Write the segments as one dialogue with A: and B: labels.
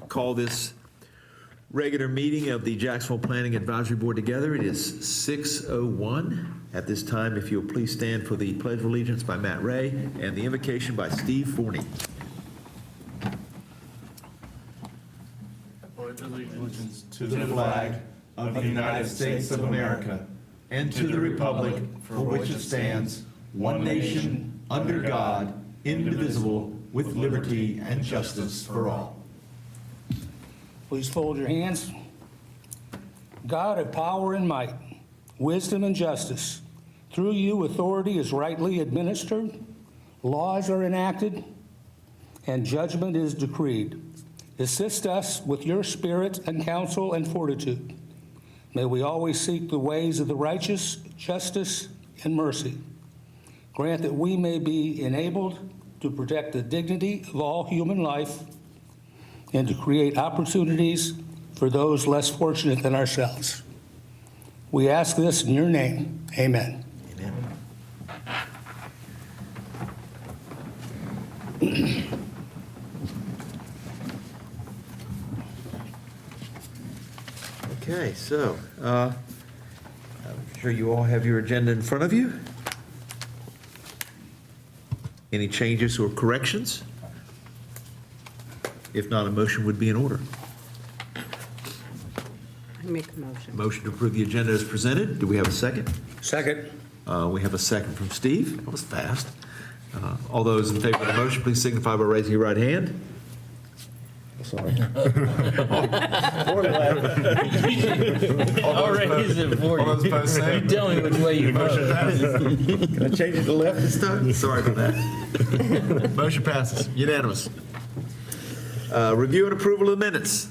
A: call this regular meeting of the Jacksonville Planning Advisory Board together. It is 6:01. At this time, if you'll please stand for the Pledge of Allegiance by Matt Ray and the invocation by Steve Forney.
B: Pledge allegiance to the flag of the United States of America and to the republic for which it stands, one nation, under God, indivisible, with liberty and justice for all.
C: Please fold your hands. God of power and might, wisdom and justice, through you authority is rightly administered, laws are enacted, and judgment is decreed. Assist us with your spirit and counsel and fortitude. May we always seek the ways of the righteous, justice, and mercy. Grant that we may be enabled to protect the dignity of all human life and to create opportunities for those less fortunate than ourselves. We ask this in your name. Amen.
A: Amen. Okay, so I'm sure you all have your agenda in front of you. Any changes or corrections? If not, a motion would be in order.
D: I make a motion.
A: Motion to approve the agenda as presented. Do we have a second?
C: Second.
A: We have a second from Steve. That was fast. All those in favor of the motion, please signify by raising your right hand. Sorry.
E: I'll raise it for you. You tell me which way you vote.
A: Can I change it to left this time? Sorry about that.
B: Motion passes.
A: Unanimous. Review and approval of the minutes.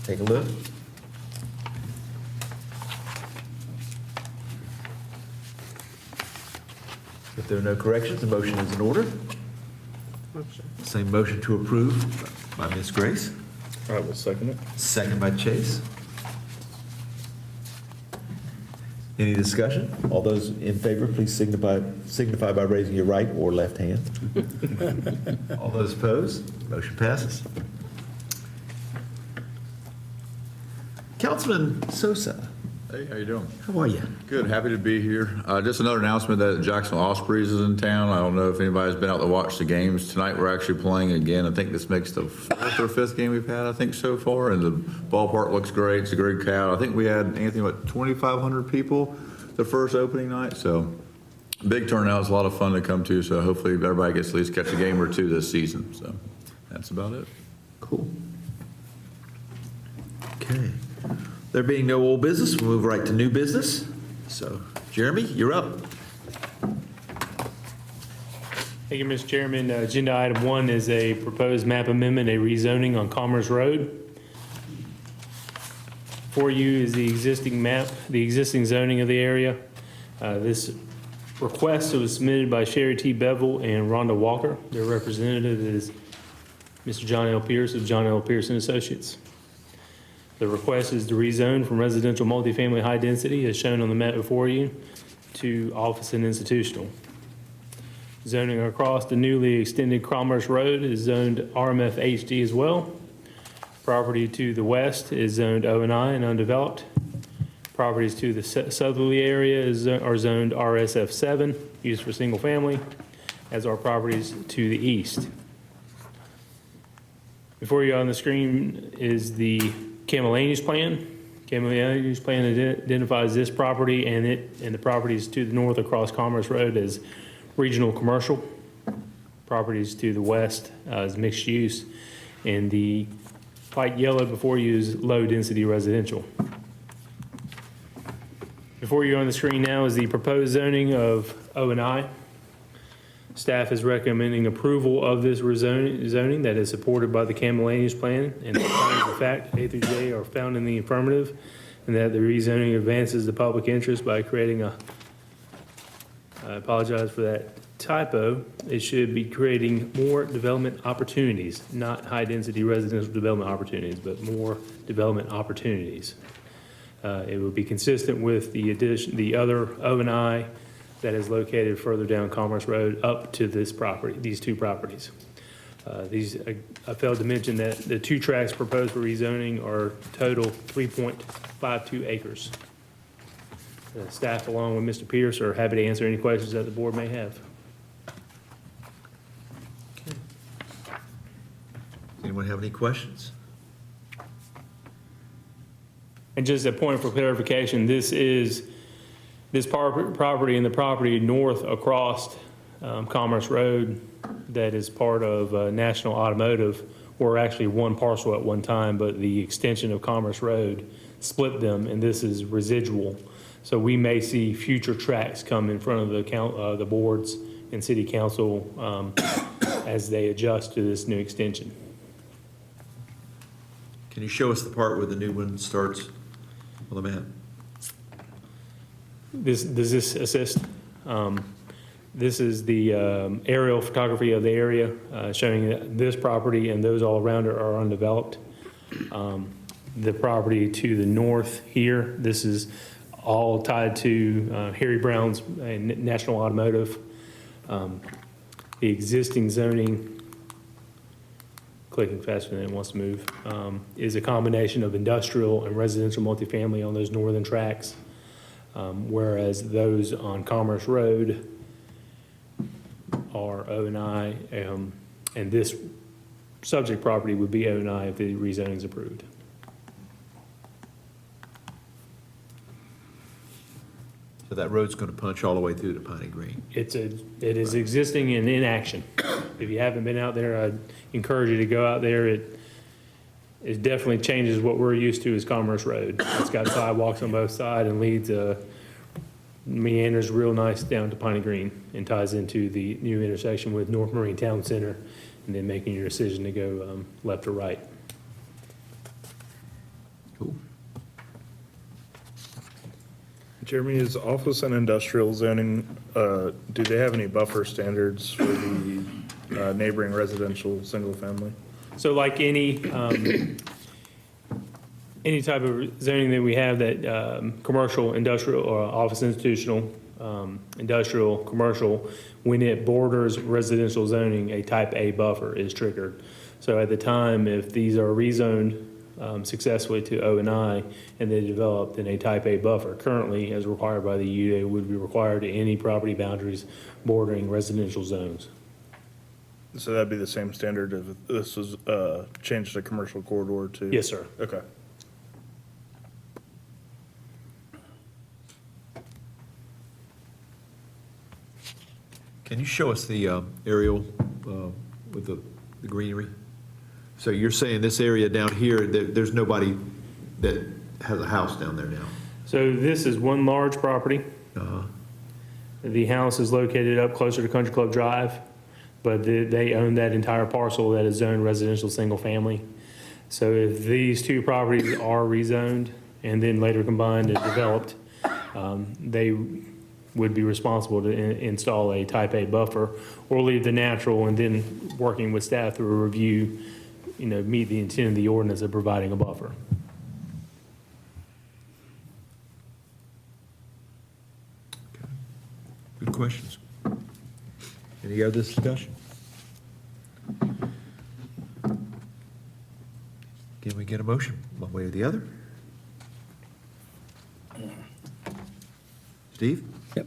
A: Take a look. If there are no corrections, the motion is in order.
D: Motion.
A: Same motion to approve by Ms. Grace.
F: I will second it.
A: Second by Chase. Any discussion? All those in favor, please signify by raising your right or left hand. All those opposed, motion passes. Councilman Sosa,
G: Hey, how you doing?
A: how are you?
G: Good, happy to be here. Just another announcement that Jacksonville Ospreys is in town. I don't know if anybody's been out to watch the games. Tonight, we're actually playing again. I think this makes the fourth or fifth game we've had, I think, so far, and the ballpark looks great. It's a great crowd. I think we had, Anthony, what, 2,500 people the first opening night, so big turnout. It's a lot of fun to come to, so hopefully everybody gets at least catch a game or two this season. So that's about it.
A: Cool. Okay. There being no old business, we'll move right to new business. So, Jeremy, you're up.
H: Thank you, Mr. Chairman. Agenda item 1 is a proposed map amendment, a rezoning on Commerce Road. For you is the existing map, the existing zoning of the area. This request was submitted by Sherry T. Bevel and Rhonda Walker. Their representative is Mr. John L. Pierce of John L. Pierce and Associates. The request is to rezone from residential multifamily high density, as shown on the map before you, to office and institutional. Zoning across the newly extended Commerce Road is zoned RMF HD as well. Property to the west is zoned O&I and undeveloped. Properties to the southerly area are zoned RSF 7, used for single family, as are properties to the east. Before you on the screen is the Camel Land Use Plan. Camel Land Use Plan identifies this property and the properties to the north across Commerce Road as regional commercial. Properties to the west is mixed use, and the light yellow before you is low density residential. Before you on the screen now is the proposed zoning of O&I. Staff is recommending approval of this zoning that is supported by the Camel Land Use Plan, and the findings of fact A through J are found in the affirmative, and that the rezoning advances the public interest by creating I apologize for that typo. It should be creating more development opportunities, not high-density residential development opportunities, but more development opportunities. It would be consistent with the other O&I that is located further down Commerce Road up to this property, these two properties. I failed to mention that the two tracts proposed for rezoning are total 3.52 acres. Staff, along with Mr. Pierce, are happy to answer any questions that the board may have.
A: Does anyone have any questions?
H: And just a point for clarification, this property and the property north across Commerce Road that is part of National Automotive were actually one parcel at one time, but the extension of Commerce Road split them, and this is residual. So we may see future tracts come in front of the boards and city council as they adjust to this new extension.
A: Can you show us the part where the new one starts on the map?
H: Does this assist? This is the aerial photography of the area showing that this property and those all around it are undeveloped. The property to the north here, this is all tied to Harry Brown's National Automotive. The existing zoning, clicking faster than it wants to move, is a combination of industrial and residential multifamily on those northern tracts, whereas those on Commerce Road are O&I, and this subject property would be O&I if the rezoning is approved.
A: So that road's going to punch all the way through to Piney Green.
H: It is existing and in action. If you haven't been out there, I'd encourage you to go out there. It definitely changes what we're used to as Commerce Road. It's got sidewalks on both sides and leads, meanders real nice down to Piney Green and ties into the new intersection with North Marine Town Center, and then making your decision to go left or right.
A: Cool.
F: Jeremy, is office and industrial zoning, do they have any buffer standards for the neighboring residential single family?
H: So like any type of zoning that we have that commercial, industrial, or office institutional, industrial, commercial, when it borders residential zoning, a type A buffer is triggered. So at the time, if these are rezoned successfully to O&I and they develop, then a type A buffer currently, as required by the UDA, would be required to any property boundaries bordering residential zones.
F: So that'd be the same standard if this was changed to commercial corridor to?
H: Yes, sir.
F: Okay.
A: Can you show us the aerial with the greenery? So you're saying this area down here, there's nobody that has a house down there now?
H: So this is one large property. The house is located up closer to Country Club Drive, but they own that entire parcel that is zoned residential single family. So if these two properties are rezoned and then later combined and developed, they would be responsible to install a type A buffer or leave the natural, and then working with staff through a review, meet the intent of the ordinance of providing a buffer.
A: Good questions. Any other discussion? Can we get a motion one way or the other? Steve?
C: Yep.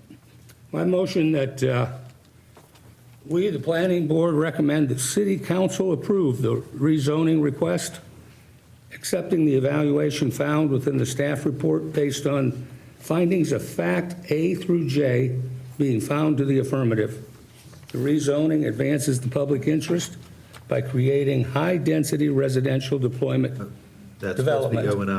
C: My motion that we, the planning board, recommend that city council approve the rezoning request, accepting the evaluation found within the staff report based on findings of fact A through J being found to the affirmative. The rezoning advances the public interest by creating high-density residential deployment
A: That's supposed to be
C: development.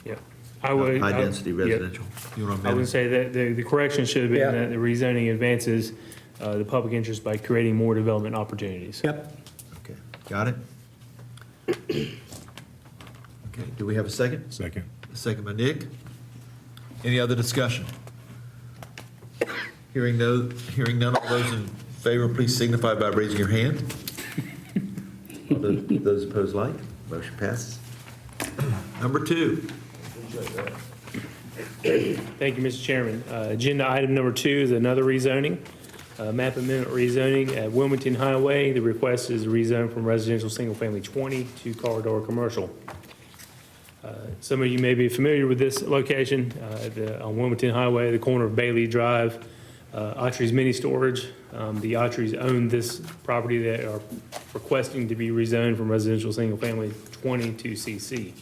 A: O&I.
H: Yeah. I would.
A: High-density residential. You want to
H: I would
A: amend it?
H: say that the correction should have
C: Yeah.
H: been that the rezoning advances the public interest by creating more development opportunities.
C: Yep.
A: Okay, got it? Okay, do we have a second?
F: Second.
A: A second by Nick. Any other discussion? Hearing none, all those in favor, please signify by raising your hand. All those opposed, like. Motion passes. Number 2.
H: Thank you, Mr. Chairman. Agenda item number 2 is another rezoning, map amendment rezoning at Wilmington Highway. The request is rezone from residential single-family 20 to corridor commercial. Some of you may be familiar with this location on Wilmington Highway, the corner of Bailey Drive, Autry's Mini Storage. The Autrys own this property that are requesting to be rezoned from residential single-family 20 to CC.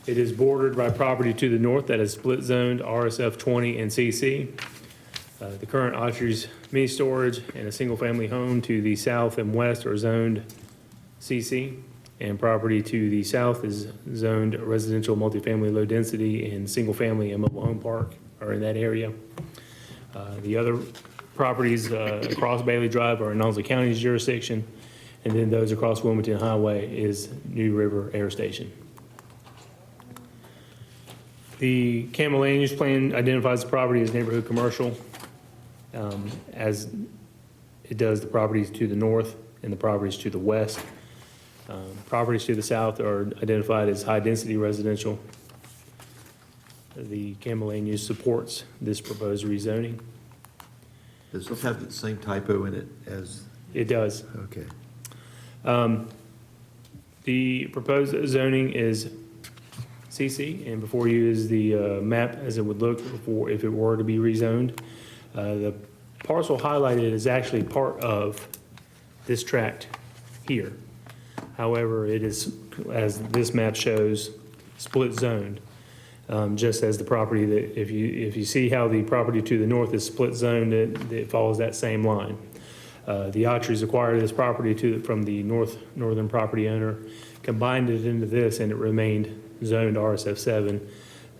H: It is bordered by property to the north that is split zoned RSF 20 and CC. The current Autry's Mini Storage and a single-family home to the south and west are zoned CC, and property to the south is zoned residential multifamily low density, and single-family and mobile home park are in that area. The other properties across Bailey Drive are in Knowsley County's jurisdiction, and then those across Wilmington Highway is New River Air Station. The Campbell Land Use Plan identifies the property as neighborhood commercial, as it does the properties to the north and the properties to the west. Properties to the south are identified as high-density residential. The Campbell Land Use supports this proposed rezoning.
A: Does this have the same typo in it as,
H: It does.
A: okay.
H: The proposed zoning is CC, and before you is the map as it would look before if it were to be rezoned. The parcel highlighted is actually part of this tract here. However, it is, as this map shows, split zoned, just as the property that, if you see how the property to the north is split zoned, it follows that same line. The Autrys acquired this property from the northern property owner, combined it into this, and it remained zoned RSF 7.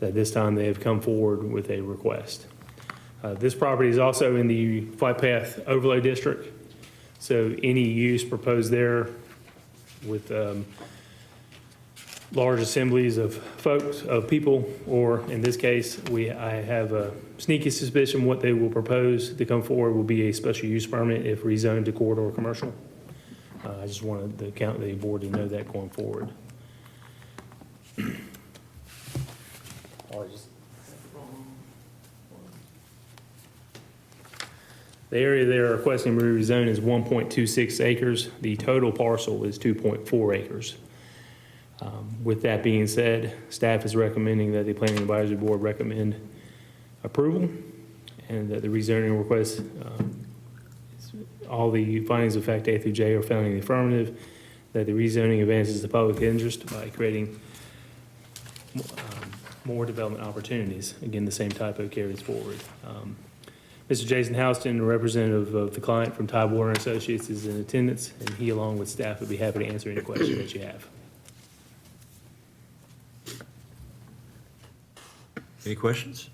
H: At this time, they have come forward with a request. This property is also in the flight path overlay district, so any use proposed there with large assemblies of folks, of people, or in this case, I have a sneaky suspicion what they will propose to come forward will be a special use permit if rezoned to corridor commercial. I just wanted the board to know that going forward. The area they're requesting to rezone is 1.26 acres. The total parcel is 2.4 acres. With that being said, staff is recommending that the Planning Advisory Board recommend approval, and that the rezoning request, all the findings of fact A through J are found in the affirmative, that the rezoning advances the public interest by creating more development opportunities. Again, the same typo carries forward. Mr. Jason Houston, a representative of the client from Tidewater and Associates, is in attendance, and he, along with staff, would be happy to answer any questions that you have.
A: Any questions?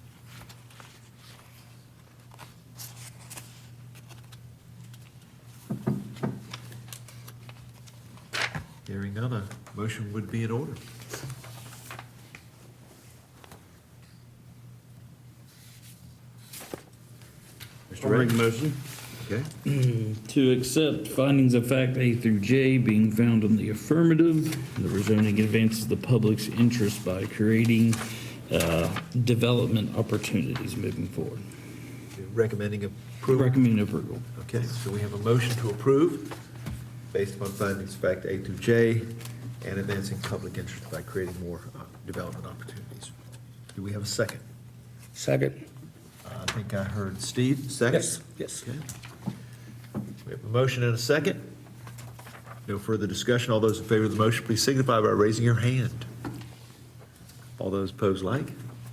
A: Hearing none, a motion would be in order. Mr.
E: I'll
A: Ray?
E: make a motion
A: Okay,
E: to accept findings of fact A through J being found in the affirmative. The rezoning advances the public's interest by creating development opportunities moving forward.
A: recommending approval.
E: Recommend approval.
A: Okay, so we have a motion to approve based upon findings of fact A through J and advancing public interest by creating more development opportunities. Do we have a second?
C: Second.
A: I think I heard Steve, second?
C: Yes.
A: Okay. We have a motion and a second. No further discussion. All those in favor of the motion, please signify by raising your hand. All those opposed, like.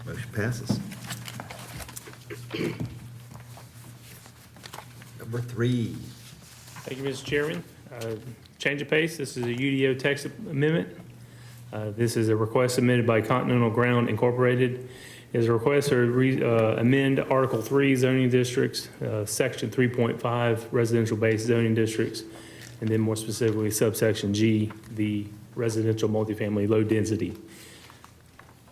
A: Motion passes. Number 3.
H: Thank you, Mr. Chairman. Change of pace, this is a UDO text amendment. This is a request submitted by Continental Ground Incorporated. It is a request to amend Article 3 zoning districts, Section 3.5 residential-based zoning districts, and then more specifically subsection G, the residential multifamily low density.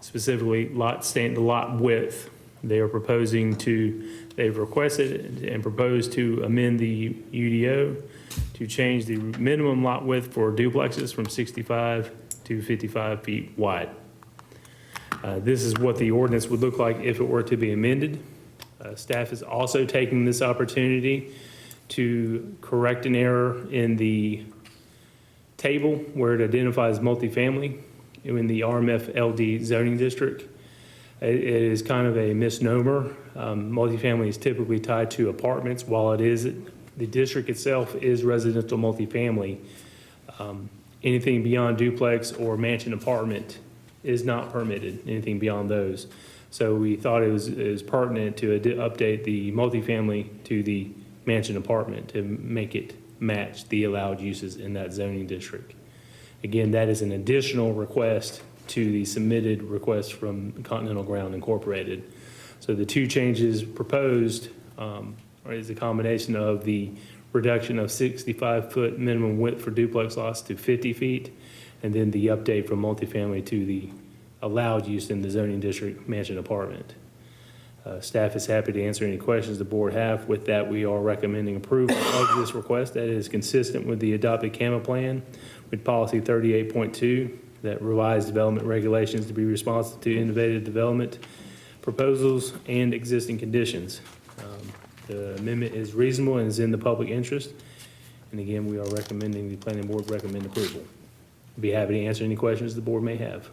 H: Specifically, the lot width. They've requested and proposed to amend the UDO to change the minimum lot width for duplexes from 65 to 55 feet wide. This is what the ordinance would look like if it were to be amended. Staff is also taking this opportunity to correct an error in the table where it identifies multifamily in the RMF LD zoning district. It is kind of a misnomer. Multifamily is typically tied to apartments. While it is, the district itself is residential multifamily. Anything beyond duplex or mansion apartment is not permitted, anything beyond those. So we thought it was pertinent to update the multifamily to the mansion apartment to make it match the allowed uses in that zoning district. Again, that is an additional request to the submitted request from Continental Ground Incorporated. So the two changes proposed is a combination of the reduction of 65-foot minimum width for duplex lots to 50 feet, and then the update from multifamily to the allowed use in the zoning district mansion apartment. Staff is happy to answer any questions the board have. With that, we are recommending approval of this request that is consistent with the adopted CAMA plan with policy 38.2 that revised development regulations to be responsive to innovative development proposals and existing conditions. The amendment is reasonable and is in the public interest. And again, we are recommending, the planning board recommend approval. Be happy to answer any questions the board may have.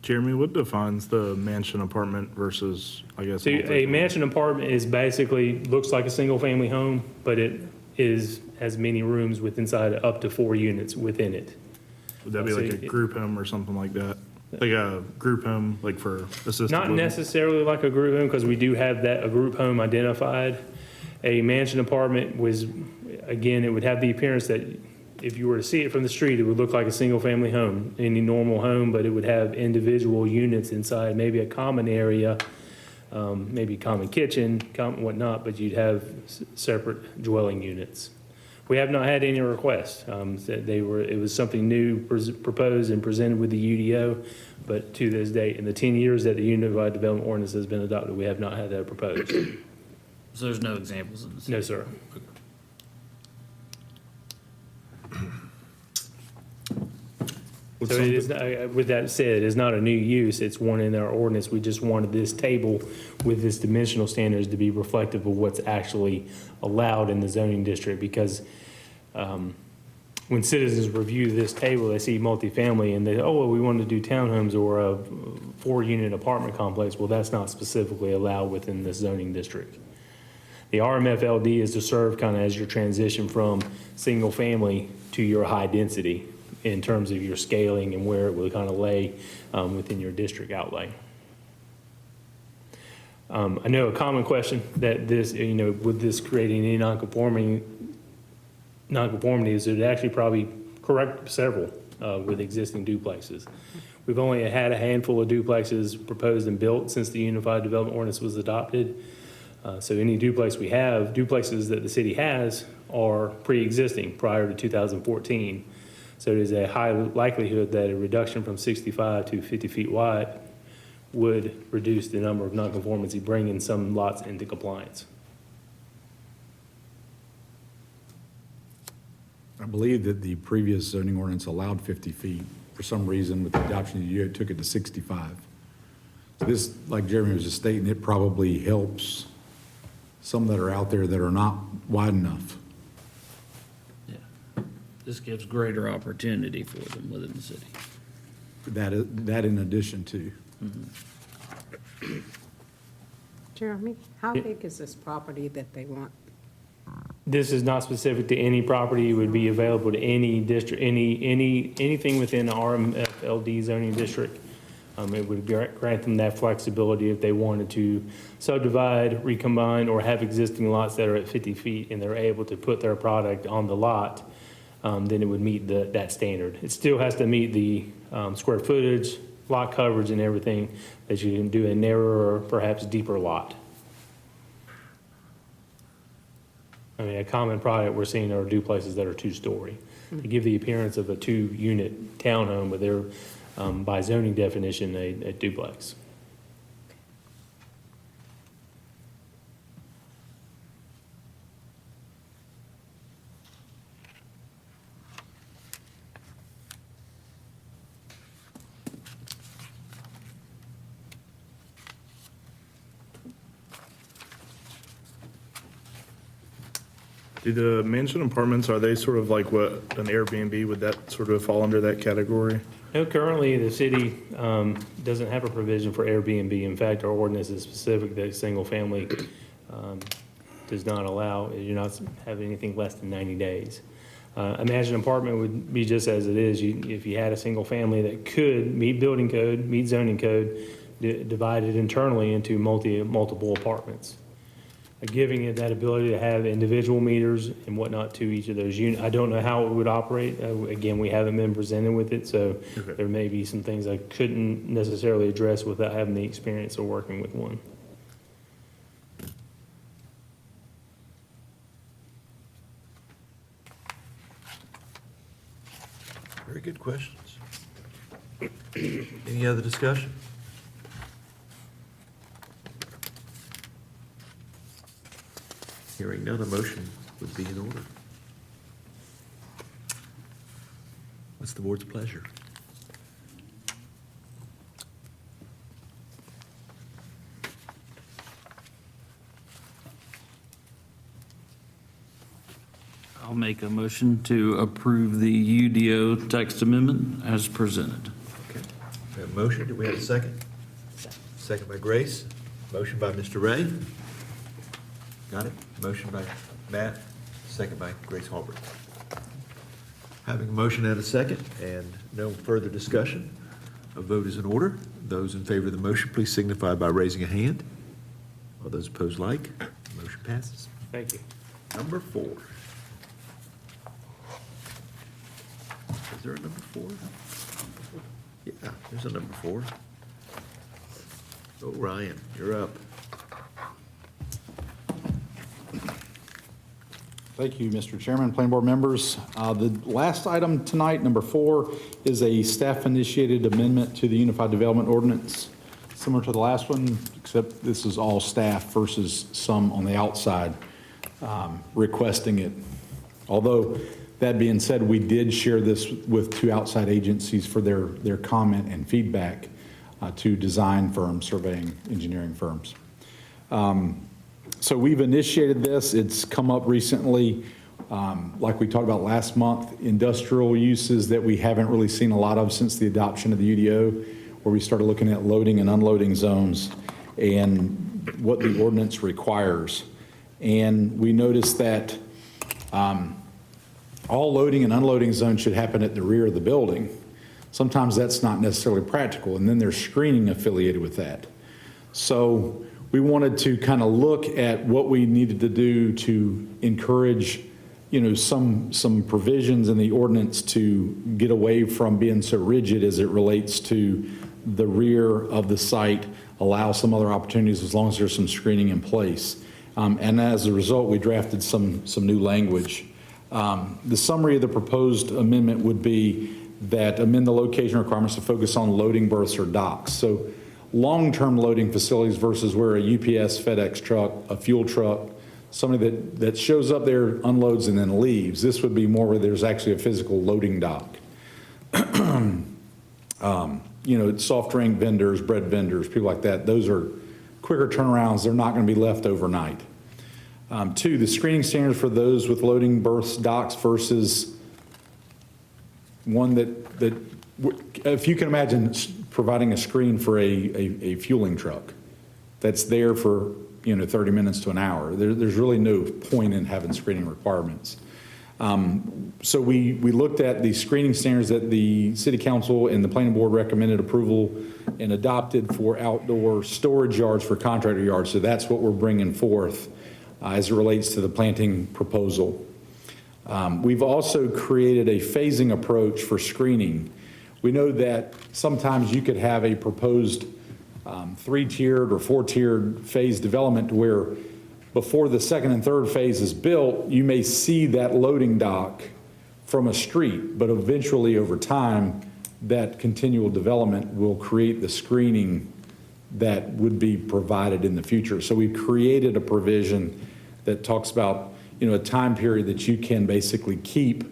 F: Jeremy, what defines the mansion apartment versus, I guess?
H: So a
F: multifamily?
H: mansion apartment is basically, looks like a single-family home, but it has many rooms with inside up to 4 units within it.
F: Would that be like a group home or something like that? Like a group home, like for assisted
H: Not
F: living?
H: necessarily like a group home, because we do have a group home identified. A mansion apartment was, again, it would have the appearance that if you were to see it from the street, it would look like a single-family home, any normal home, but it would have individual units inside, maybe a common area, maybe common kitchen, whatnot, but you'd have separate dwelling units. We have not had any requests. It was something new proposed and presented with the UDO, but to this date, in the 10 years that the Unified Development Ordinance has been adopted, we have not had that proposed.
E: So there's no examples in this?
H: No, sir. So it is, with that said, it is not a new use, it's one in our ordinance. We just wanted this table with this dimensional standards to be reflective of what's actually allowed in the zoning district, because when citizens review this table, they see multifamily and they, oh, well, we want to do townhomes or a 4-unit apartment complex. Well, that's not specifically allowed within this zoning district. The RMFLD is to serve kind of as your transition from single family to your high density in terms of your scaling and where it will kind of lay within your district outlay. I know a common question that this, would this create any nonconformities? It would actually probably correct several with existing duplexes. We've only had a handful of duplexes proposed and built since the Unified Development Ordinance was adopted. So any duplexes that the city has are pre-existing prior to 2014. So there's a high likelihood that a reduction from 65 to 50 feet wide would reduce the number of nonconformity, bringing some lots into compliance.
I: I believe that the previous zoning ordinance allowed 50 feet. For some reason, with the adoption of the UDO, it took it to 65. So this, like Jeremy was just stating, it probably helps some that are out there that are not wide enough.
E: Yeah. This gives greater opportunity for them within the city.
I: That in addition to.
D: Jeremy, how big is this property that they want?
H: This is not specific to any property. It would be available to any district, anything within the RMFLD zoning district. It would grant them that flexibility if they wanted to subdivide, recombine, or have existing lots that are at 50 feet and they're able to put their product on the lot, then it would meet that standard. It still has to meet the square footage, lot coverage, and everything that you can do a narrower, perhaps deeper lot. I mean, a common product we're seeing are duplexes that are 2-story. To give the appearance of a 2-unit townhome, but they're, by zoning definition, a duplex.
F: Do the mansion apartments, are they sort of like what an Airbnb, would that sort of fall under that category?
H: No, currently, the city doesn't have a provision for Airbnb. In fact, our ordinance is specific that single-family does not allow, you're not having anything less than 90 days. Imagine an apartment would be just as it is. If you had a single family that could meet building code, meet zoning code, divided internally into multiple apartments. Giving it that ability to have individual meters and whatnot to each of those units. I don't know how it would operate. Again, we haven't been presented with it, so
F: Okay.
H: there may be some things I couldn't necessarily address without having the experience of working with one.
A: Very good questions. Any other discussion? Hearing none, a motion would be in order. What's the board's pleasure?
E: I'll make a motion to approve the UDO text amendment as presented.
A: Okay. We have a motion. Do we have a second? Second by Grace. Motion by Mr. Ray. Got it? Motion by Matt, second by Grace Halbert. Having a motion and a second and no further discussion, a vote is in order. Those in favor of the motion, please signify by raising a hand. All those opposed, like. Motion passes.
H: Thank you.
A: Number 4. Is there a number 4? Yeah, there's a number 4. Oh, Ryan, you're up.
I: Thank you, Mr. Chairman, planning board members. The last item tonight, number 4, is a staff-initiated amendment to the Unified Development Ordinance, similar to the last one, except this is all staff versus some on the outside requesting it. Although, that being said, we did share this with 2 outside agencies for their comment and feedback to design firms, surveying, engineering firms. So we've initiated this. It's come up recently, like we talked about last month, industrial uses that we haven't really seen a lot of since the adoption of the UDO, where we started looking at loading and unloading zones and what the ordinance requires. And we noticed that all loading and unloading zones should happen at the rear of the building. Sometimes that's not necessarily practical, and then there's screening affiliated with that. So we wanted to kind of look at what we needed to do to encourage, some provisions in the ordinance to get away from being so rigid as it relates to the rear of the site, allow some other opportunities as long as there's some screening in place. And as a result, we drafted some new language. The summary of the proposed amendment would be that amend the location requirements to focus on loading berths or docks. So long-term loading facilities versus where a UPS, FedEx truck, a fuel truck, somebody that shows up there, unloads, and then leaves. This would be more where there's actually a physical loading dock. Soft drink vendors, bread vendors, people like that, those are quicker turnarounds. They're not going to be left overnight. 2, the screening standards for those with loading berths, docks versus one that if you can imagine providing a screen for a fueling truck that's there for 30 minutes to an hour. There's really no point in having screening requirements. So we looked at the screening standards that the City Council and the Planning Board recommended approval and adopted for outdoor storage yards for contractor yards. So that's what we're bringing forth as it relates to the planting proposal. We've also created a phasing approach for screening. We know that sometimes you could have a proposed 3-tiered or 4-tiered phase development where before the 2nd and 3rd phase is built, you may see that loading dock from a street, but eventually over time, that continual development will create the screening that would be provided in the future. So we created a provision that talks about, a time period that you can basically keep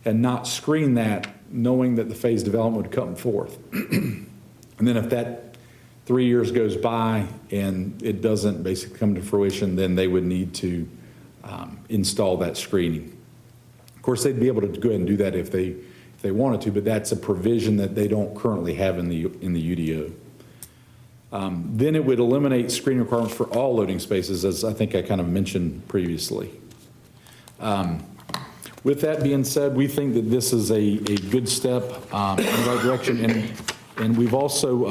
I: and not screen that, knowing that the phase development would come forth. And then if that 3 years goes by and it doesn't basically come to fruition, then they would need to install that screening. Of course, they'd be able to go ahead and do that if they wanted to, but that's a provision that they don't currently have in the UDO. Then it would eliminate screening requirements for all loading spaces, as I think I kind of mentioned previously. With that being said, we think that this is a good step in the right direction. And we've also,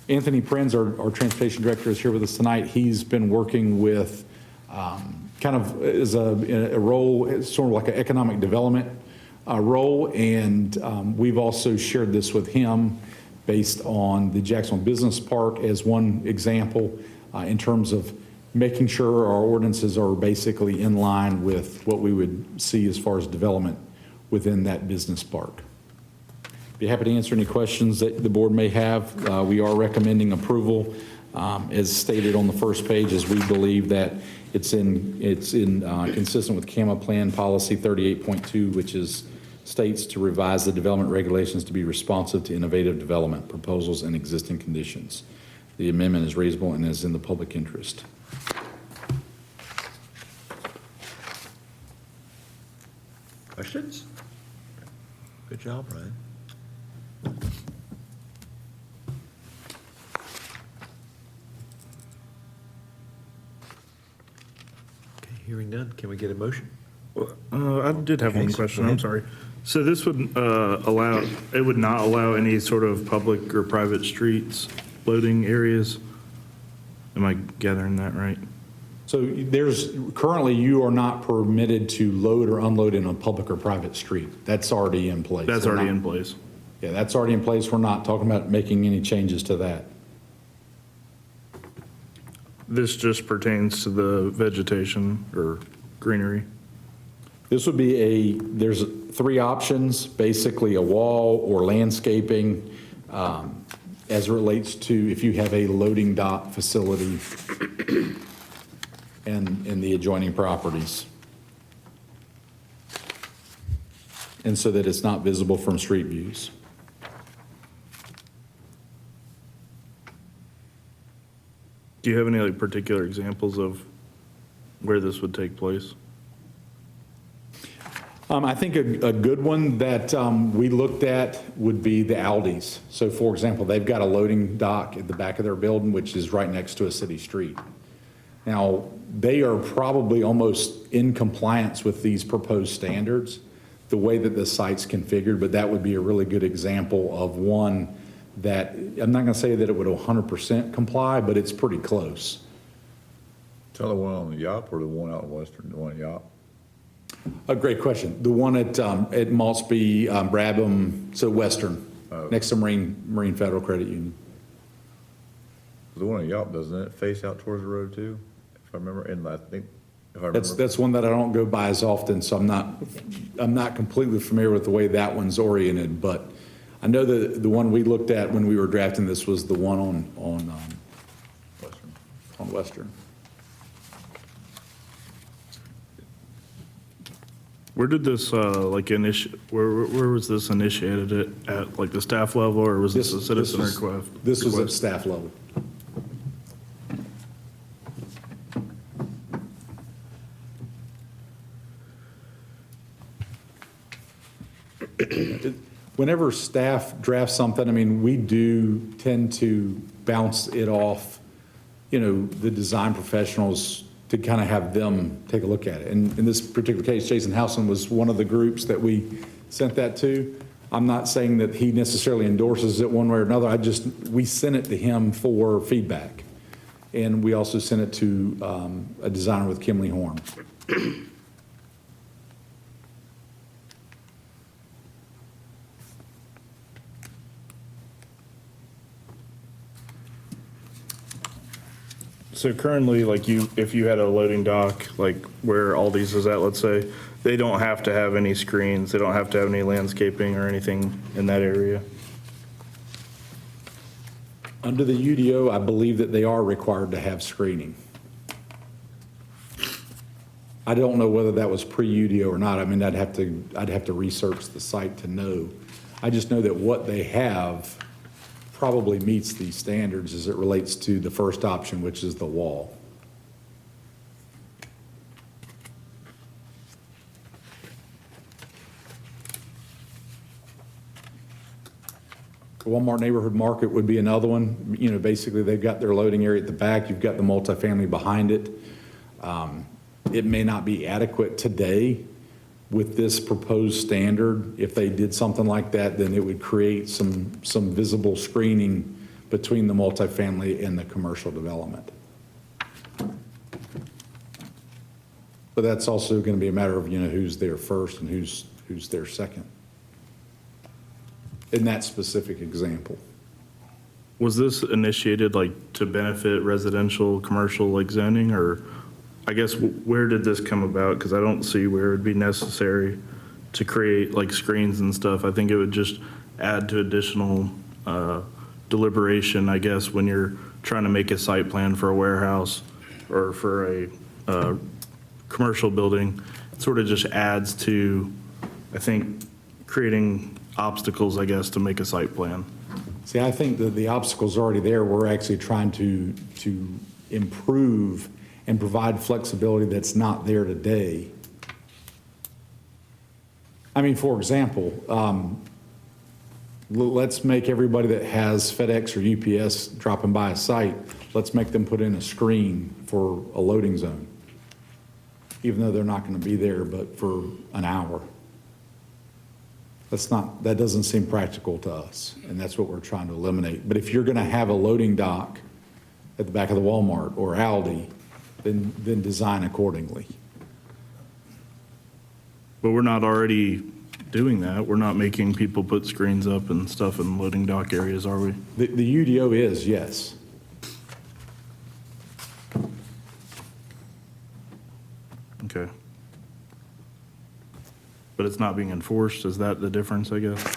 I: Anthony Prenz, our transportation director, is here with us tonight. He's been working with kind of as a role, it's sort of like an economic development role. And we've also shared this with him based on the Jacksonville Business Park as one example in terms of making sure our ordinances are basically in line with what we would see as far as development within that business park. Be happy to answer any questions that the board may have. We are recommending approval, as stated on the first page, as we believe that it's consistent with CAMA Plan Policy 38.2, which states to revise the development regulations to be responsive to innovative development proposals and existing conditions. The amendment is reasonable and is in the public interest.
A: Questions? Good job, Ryan. Okay, hearing none, can we get a motion?
F: I did have one
A: Okay,
F: question,
A: go
F: I'm
A: ahead.
F: sorry. So this would it would not allow any sort of public or private streets loading areas? Am I gathering that right?
I: So currently you are not permitted to load or unload in a public or private street. That's already in place.
F: That's already in place.
I: Yeah, that's already in place. We're not talking about making any changes to that.
F: This just pertains to the vegetation or greenery?
I: This would be there's three options, basically a wall or landscaping, as it relates to if you have a loading dock facility and in the adjoining properties. And so that it's not visible from street views.
F: Do you have any like particular examples of where this would take place?
I: I think a good one that we looked at would be the Aldis. So for example, they've got a loading dock at the back of their building, which is right next to a city street. Now, they are probably almost in compliance with these proposed standards, the way that the site's configured, but that would be a really good example of one that, I'm not gonna say that it would 100% comply, but it's pretty close.
G: Tell the one on the Yop or the one out in Western, the one at Yop?
I: A great question. The one at Maltsby, Brabham, so Western, next to Marine Federal Credit Union.
G: The one at Yop, doesn't it face out towards the road too? If I remember, and I think, if I remember.
I: That's one that I don't go by as often, so I'm not completely familiar with the way that one's oriented, but I know that the one we looked at when we were drafting this was the one on Western.
F: Where did this, where was this initiated at like the staff level, or was this a citizen request?
I: This was at staff level. Whenever staff drafts something, I mean, we do tend to bounce it off, the design professionals to kind of have them take a look at it. And in this particular case, Jason Housen was one of the groups that we sent that to. I'm not saying that he necessarily endorses it one way or another. We sent it to him for feedback. And we also sent it to a designer with Kimley Horn.
F: So currently, if you had a loading dock, like where Aldi's is at, let's say, they don't have to have any screens, they don't have to have any landscaping or anything in that area?
I: Under the UDO, I believe that they are required to have screening. I don't know whether that was pre-UDO or not. I mean, I'd have to research the site to know. I just know that what they have probably meets these standards as it relates to the first option, which is the wall. Walmart Neighborhood Market would be another one. You know, basically, they've got their loading area at the back, you've got the multifamily behind it. It may not be adequate today with this proposed standard. If they did something like that, then it would create some visible screening between the multifamily and the commercial development. But that's also going to be a matter of, you know, who's there first and who's there second in that specific example.
F: Was this initiated like to benefit residential, commercial like zoning, or I guess where did this come about? Because I don't see where it'd be necessary to create like screens and stuff. I think it would just add to additional deliberation, I guess, when you're trying to make a site plan for a warehouse or for a commercial building. It sort of just adds to, I think, creating obstacles, I guess, to make a site plan.
I: See, I think that the obstacle's already there. We're actually trying to improve and provide flexibility that's not there today. I mean, for example, let's make everybody that has FedEx or UPS dropping by a site, let's make them put in a screen for a loading zone, even though they're not going to be there but for an hour. That doesn't seem practical to us, and that's what we're trying to eliminate. But if you're going to have a loading dock at the back of the Walmart or Aldi, then design accordingly.
F: But we're not already doing that. We're not making people put screens up and stuff in loading dock areas, are we?
I: The UDO is, yes.
F: Okay. But it's not being enforced. Is that the difference, I guess?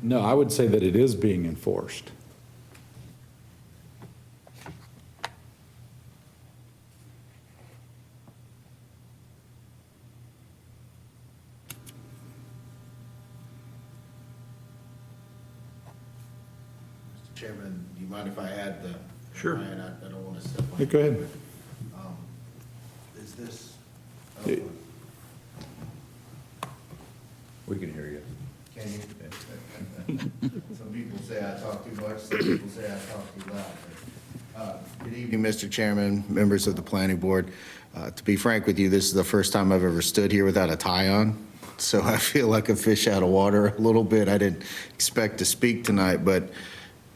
I: No, I would say that it is being enforced.
B: Mr. Chairman, do you mind if I add the?
A: Sure.
B: Ryan, I don't want to step on.
I: Yeah, go ahead.
B: Is this?
I: Yeah.
G: We can hear you.
B: Can you? Some people say I talk too much, some people say I talk too loud. Good evening, Mr. Chairman, members of the planning board. To be frank with you, this is the first time I've ever stood here without a tie on, so I feel like a fish out of water a little bit. I didn't expect to speak tonight, but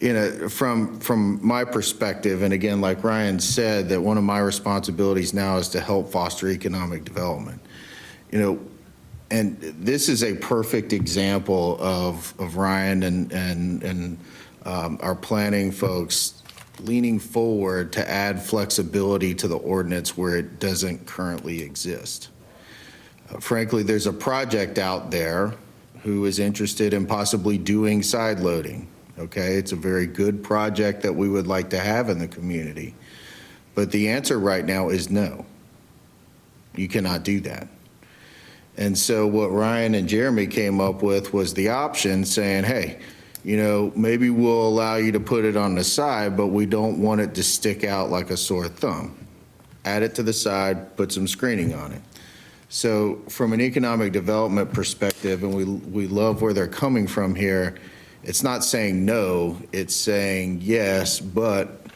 B: you know, from my perspective, and again, like Ryan said, that one of my responsibilities now is to help foster economic development. You know, and this is a perfect example of Ryan and our planning folks leaning forward to add flexibility to the ordinance where it doesn't currently exist. Frankly, there's a project out there who is interested in possibly doing side loading. Okay, it's a very good project that we would like to have in the community. But the answer right now is no. You cannot do that. And so what Ryan and Jeremy came up with was the option saying, hey, you know, maybe we'll allow you to put it on the side, but we don't want it to stick out like a sore thumb. Add it to the side, put some screening on it. So from an economic development perspective, and we love where they're coming from here, it's not saying no, it's saying yes, but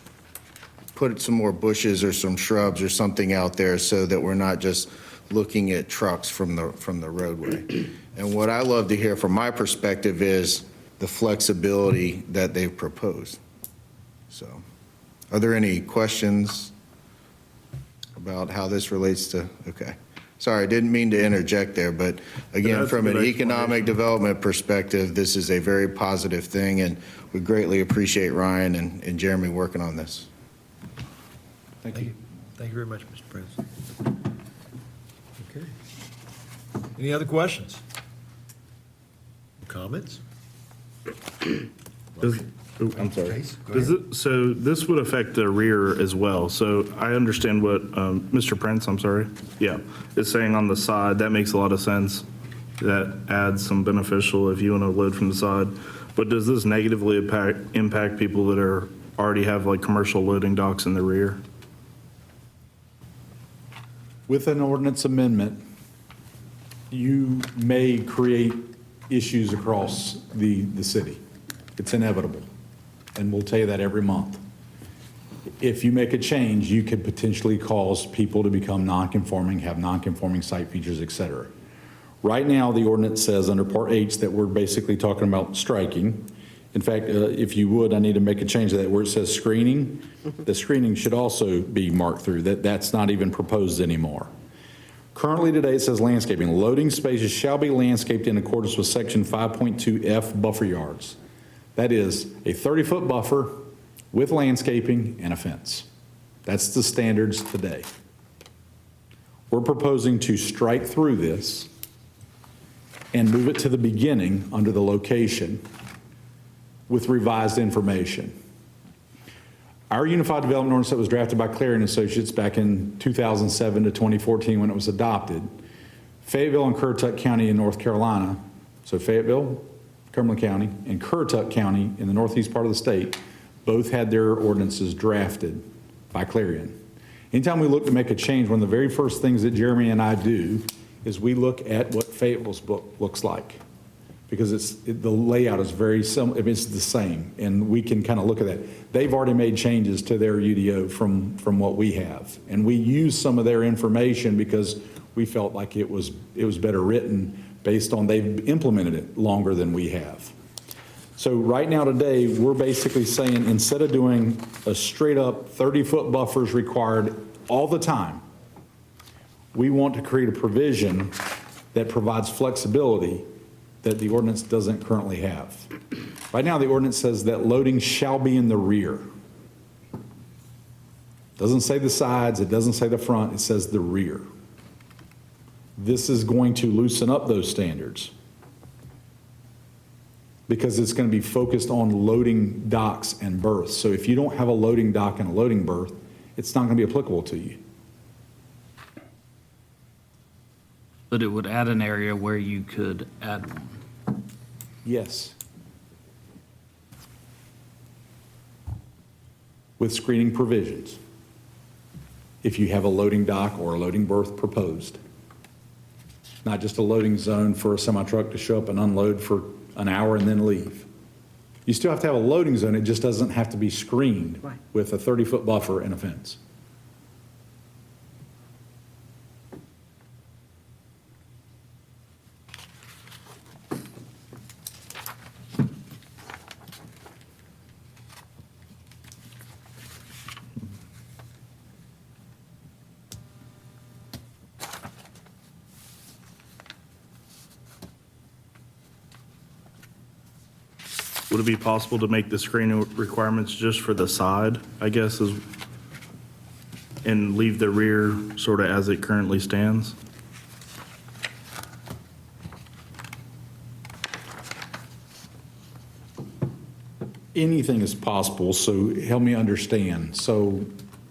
B: put some more bushes or some shrubs or something out there so that we're not just looking at trucks from the roadway. And what I love to hear from my perspective is the flexibility that they've proposed. So, are there any questions about how this relates to, okay. Sorry, I didn't mean to interject there, but again,
F: That's
B: from
F: a
B: an
F: good
B: economic development perspective, this is a very positive thing, and we greatly appreciate Ryan and Jeremy working on this.
I: Thank you.
A: Thank you very much, Mr. President. Okay. Any other questions? Comments?
F: I'm sorry. So this would affect the rear as well. So I understand what Mr. Prince, I'm sorry, yeah, is saying on the side. That makes a lot of sense. That adds some beneficial if you want to load from the side. But does this negatively impact people that already have like commercial loading docks in the rear?
I: With an ordinance amendment, you may create issues across the city. It's inevitable, and we'll tell you that every month. If you make a change, you could potentially cause people to become non-conforming, have non-conforming site features, et cetera. Right now, the ordinance says under Part H that we're basically talking about striking. In fact, if you would, I need to make a change to that where it says screening. The screening should also be marked through. That's not even proposed anymore. Currently today, it says landscaping. Loading spaces shall be landscaped in accordance with Section 5.2F buffer yards. That is a 30-foot buffer with landscaping and a fence. That's the standards today. We're proposing to strike through this and move it to the beginning under the location with revised information. Our Unified Development Ordinance that was drafted by Clary and Associates back in 2007 to 2014 when it was adopted, Fayetteville and Currituck County in North Carolina, so Fayetteville, Cumberland County, and Currituck County in the northeast part of the state, both had their ordinances drafted by Clarion. Anytime we look to make a change, one of the very first things that Jeremy and I do is we look at what Fayetteville's book looks like, because the layout is very similar, it's the same, and we can kind of look at that. They've already made changes to their UDO from what we have, and we use some of their information because we felt like it was better written based on they've implemented it longer than we have. So right now today, we're basically saying instead of doing a straight up 30-foot buffers required all the time, we want to create a provision that provides flexibility that the ordinance doesn't currently have. Right now, the ordinance says that loading shall be in the rear. Doesn't say the sides, it doesn't say the front, it says the rear. This is going to loosen up those standards because it's going to be focused on loading docks and berths. So if you don't have a loading dock and a loading berth, it's not going to be applicable to you.
E: But it would add an area where you could add one.
I: Yes. With screening provisions. If you have a loading dock or a loading berth proposed. Not just a loading zone for a semi-truck to show up and unload for an hour and then leave. You still have to have a loading zone, it just doesn't have to be screened with a 30-foot buffer and a fence.
F: Would it be possible to make the screening requirements just for the side, I guess, and leave the rear sort of as it currently stands?
I: Anything is possible, so help me understand. So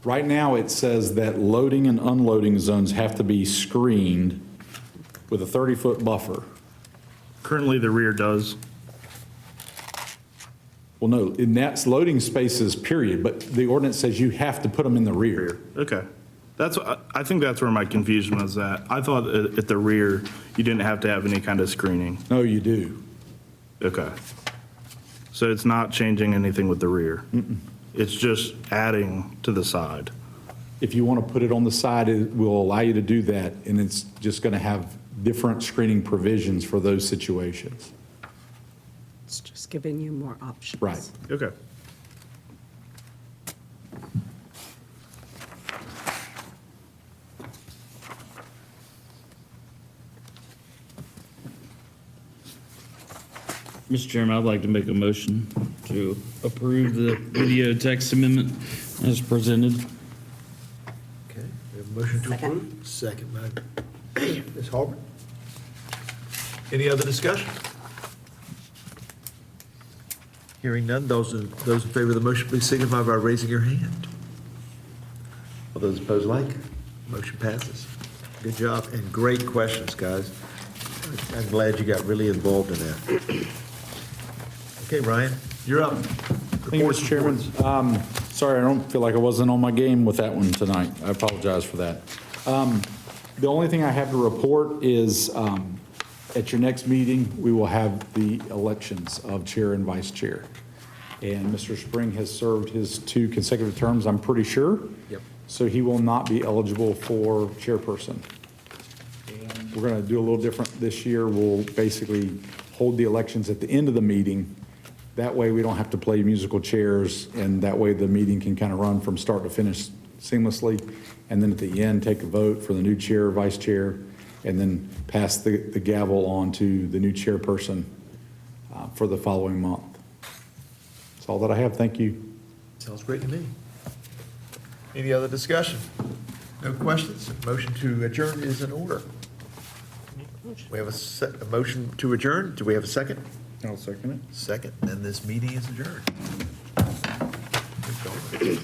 I: right now it says that loading and unloading zones have to be screened with a 30-foot buffer.
F: Currently, the rear does.
I: Well, no, and that's loading spaces, period, but the ordinance says you have to put them in the rear.
F: Okay. I think that's where my confusion was at. I thought at the rear, you didn't have to have any kind of screening.
I: No, you do.
F: Okay. So it's not changing anything with the rear? It's just adding to the side?
I: If you want to put it on the side, it will allow you to do that, and it's just going to have different screening provisions for those situations.
D: It's just giving you more options.
I: Right.
F: Okay.
E: Mr. Chairman, I'd like to make a motion to approve the video text amendment as presented.
A: Okay, we have a motion to approve. Second by Ms. Harbert. Any other discussion? Hearing none, those in favor of the motion, please signify by raising your hand. All those opposed, like. Motion passes. Good job, and great questions, guys. I'm glad you got really involved in that. Okay, Ryan, you're up.
I: Thank you, Mr. Chairman. Sorry, I don't feel like I wasn't on my game with that one tonight. I apologize for that. The only thing I have to report is at your next meeting, we will have the elections of chair and vice chair. And Mr. Spring has served his 2 consecutive terms, I'm pretty sure.
A: Yep.
I: So he will not be eligible for chairperson. And we're going to do a little different this year. We'll basically hold the elections at the end of the meeting. That way, we don't have to play musical chairs, and that way the meeting can kind of run from start to finish seamlessly. And then at the end, take a vote for the new chair, vice chair, and then pass the gavel on to the new chairperson for the following month. That's all that I have. Thank you.
A: Sounds great to me. Any other discussion? No questions? Motion to adjourn is in order. We have a motion to adjourn. Do we have a second?
F: I'll second it.
A: Second, and this meeting is adjourned. Good going.